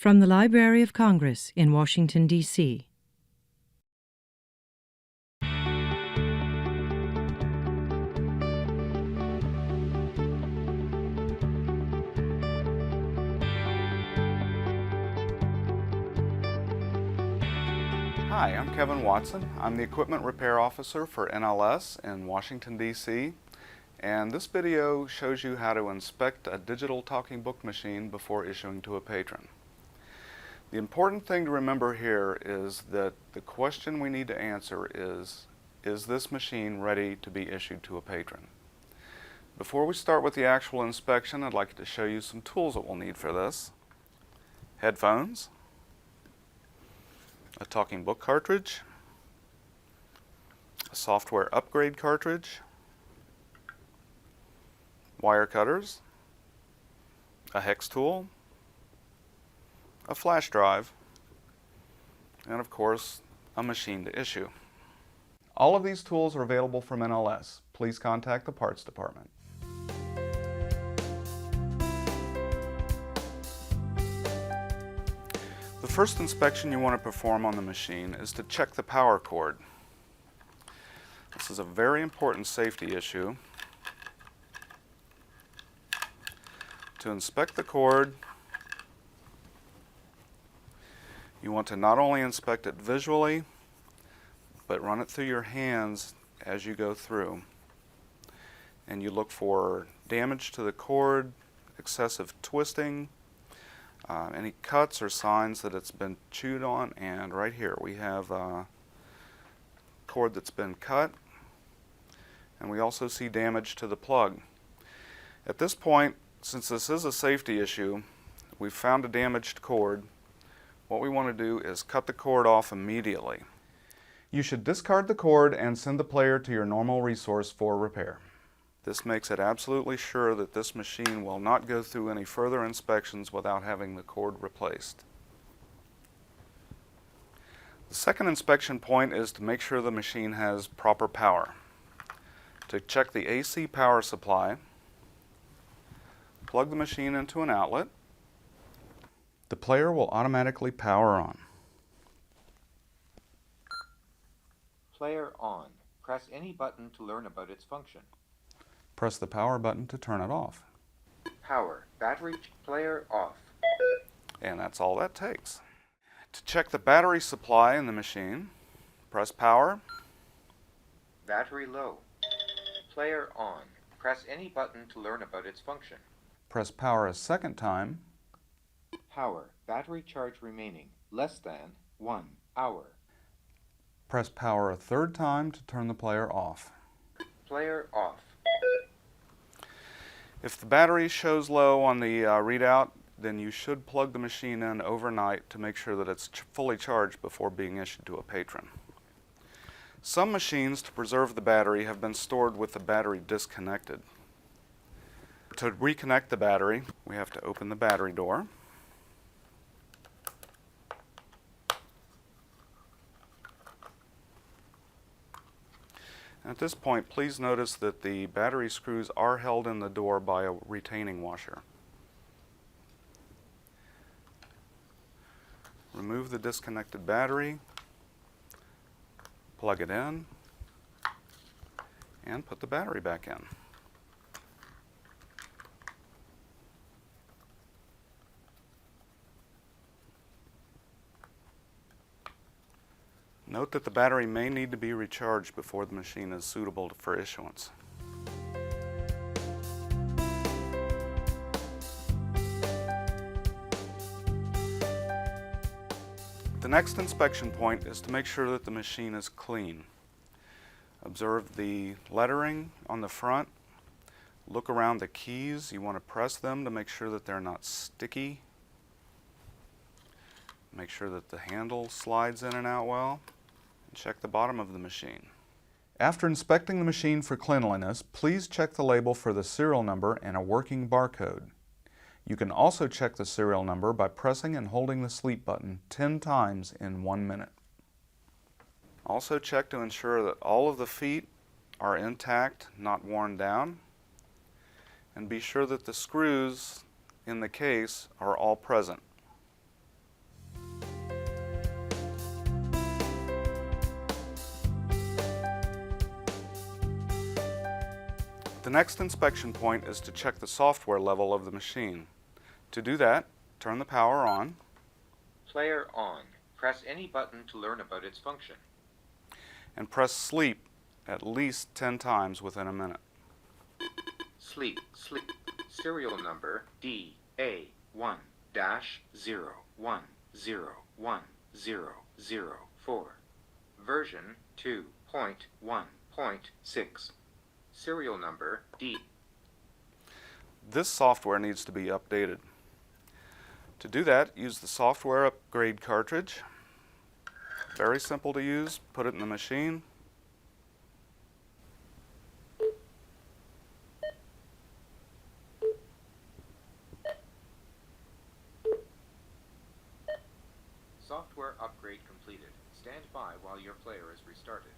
From the Library of Congress in Washington, D.C. Hi, I'm Kevin Watson. I'm the Equipment Repair Officer for NLS in Washington, D.C. And this video shows you how to inspect a digital talking book machine before issuing to a patron. The important thing to remember here is that the question we need to answer is this machine ready to be issued to a patron? Before we start with the actual inspection, I'd like to show you some tools that we'll need for this. Headphones, a talking book cartridge, a software upgrade cartridge, wire cutters, a hex tool, a flash drive, and of course, a machine to issue. All of these tools are available from NLS. Please contact the parts department. The first inspection you want to perform on the machine is to check the power cord. This is a very important safety issue. To inspect the cord, you want to not only inspect it visually, but run it through your hands as you go through. And you look for damage to the cord, excessive twisting, any cuts or signs that it's been chewed on. And right here we have a cord that's been cut, and we also see damage to the plug. At this point, since this is a safety issue, we've found a damaged cord. What we want to do is cut the cord off immediately. You should discard the cord and send the player to your normal resource for repair. This makes it absolutely sure that this machine will not go through any further inspections without having the cord replaced. The second inspection point is to make sure the machine has proper power. To check the AC power supply, plug the machine into an outlet. The player will automatically power on. Player on. Press any button to learn about its function. Press the power button to turn it off. Power. Battery player off. And that's all that takes. To check the battery supply in the machine, press power. Battery low. Player on. Press any button to learn about its function. Press power a second time. Power. Battery charge remaining less than 1 hour. Press power a third time to turn the player off. Player off. If the battery shows low on the readout, then you should plug the machine in overnight to make sure that it's fully charged before being issued to a patron. Some machines, to preserve the battery, have been stored with the battery disconnected. To reconnect the battery, we have to open the battery door. At this point, please notice that the battery screws are held in the door by a retaining washer. Remove the disconnected battery, plug it in, and put the battery back in. Note that the battery may need to be recharged before the machine is suitable for issuance. The next inspection point is to make sure that the machine is clean. Observe the lettering on the front. Look around the keys. You want to press them to make sure that they're not sticky. Make sure that the handle slides in and out well. Check the bottom of the machine. After inspecting the machine for cleanliness, please check the label for the serial number and a working barcode. You can also check the serial number by pressing and holding the sleep button 10 times in 1 minute. Also check to ensure that all of the feet are intact, not worn down, and be sure that the screws in the case are all present. The next inspection point is to check the software level of the machine. To do that, turn the power on Player on. Press any button to learn about its function. and press sleep at least 10 times within a minute. Sleep. Serial number DA1-0101004. Version 2.1.6. Serial number D. This software needs to be updated. To do that, use the software upgrade cartridge. Very simple to use. Put it in the machine. Software upgrade completed. Stand by while your player is restarted.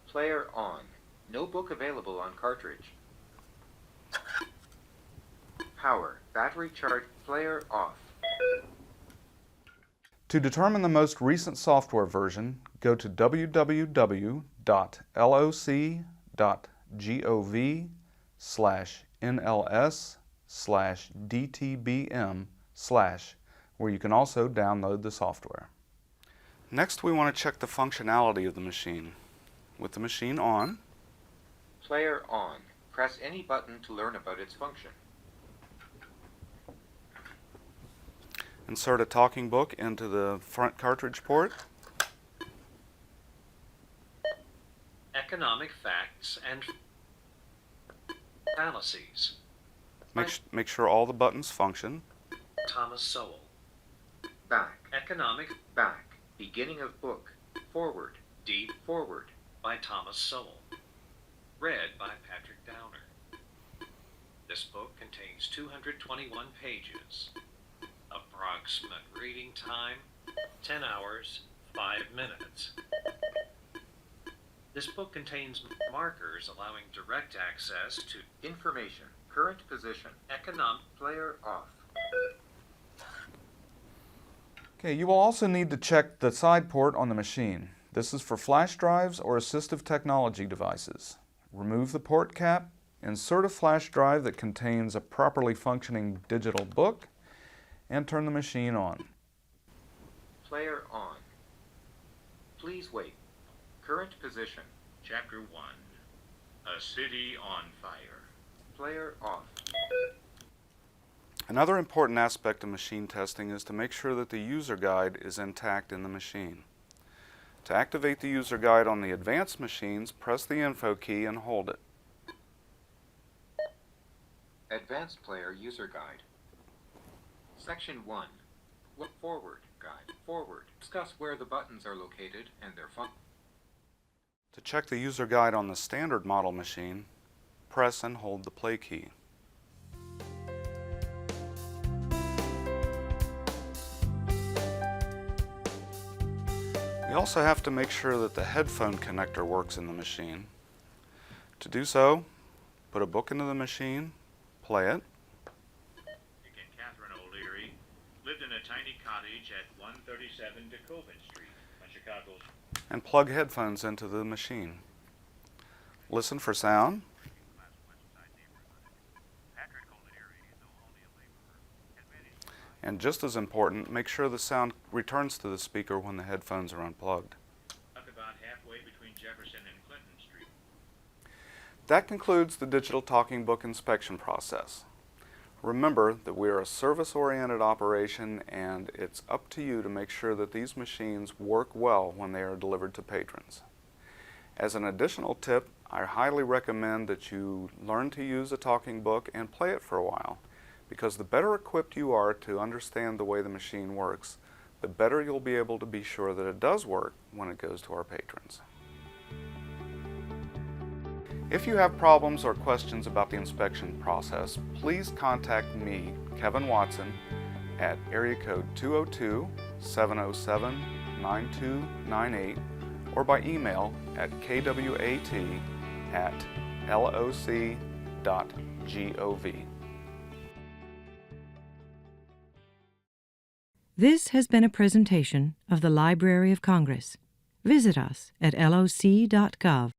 Player on. No book available on cartridge. Power. Battery charge. Player off. To determine the most recent software version, go to www.loc.gov/nls/dtbm/ where you can also download the software. Next, we want to check the functionality of the machine. With the machine on, Player on. Press any button to learn about its function. insert a talking book into the front cartridge port. Economic facts and fallacies. Make sure all the buttons function. Thomas Sowell. Back. Economic Back. Beginning of book. Forward. Deep Forward. by Thomas Sowell. Read by Patrick Downer. This book contains 221 pages. Approximate reading time, 10 hours, 5 minutes. This book contains markers allowing direct access to Information. Current position. economic. Player off. Okay, you will also need to check the side port on the machine. This is for flash drives or assistive technology devices. Remove the port cap, insert a flash drive that contains a properly functioning digital book, and turn the machine on. Player on. Please wait. Current position. Chapter 1. A City on Fire. Player off. Another important aspect of machine testing is to make sure that the user guide is intact in the machine. To activate the user guide on the advanced machines, press the info key and hold it. Advanced Player User Guide. Section 1. Look forward. Guide. Forward. Discuss where the buttons are located and their function. To check the user guide on the standard model machine, press and hold the play key. We also have to make sure that the headphone connector works in the machine. To do so, put a book into the machine, play it, Dick and Catherine O'Leary lived in a tiny cottage at 137 DeKoven Street on Chicago's. and plug headphones into the machine. Listen for sound, Patrick O'Leary, though only a laborer, had managed to and just as important, make sure the sound returns to the speaker when the headphones are unplugged. walk about halfway between Jefferson and Clinton Street. That concludes the digital talking book inspection process. Remember that we are a service-oriented operation and it's up to you to make sure that these machines work well when they are delivered to patrons. As an additional tip, I highly recommend that you learn to use a talking book and play it for a while, because the better equipped you are to understand the way the machine works, the better you'll be able to be sure that it does work when it goes to our patrons. If you have problems or questions about the inspection process, please contact me, Kevin Watson, at area code 202-707-9298 or by email at kwat@loc.gov. This has been a presentation of the Library of Congress. Visit us at loc.gov.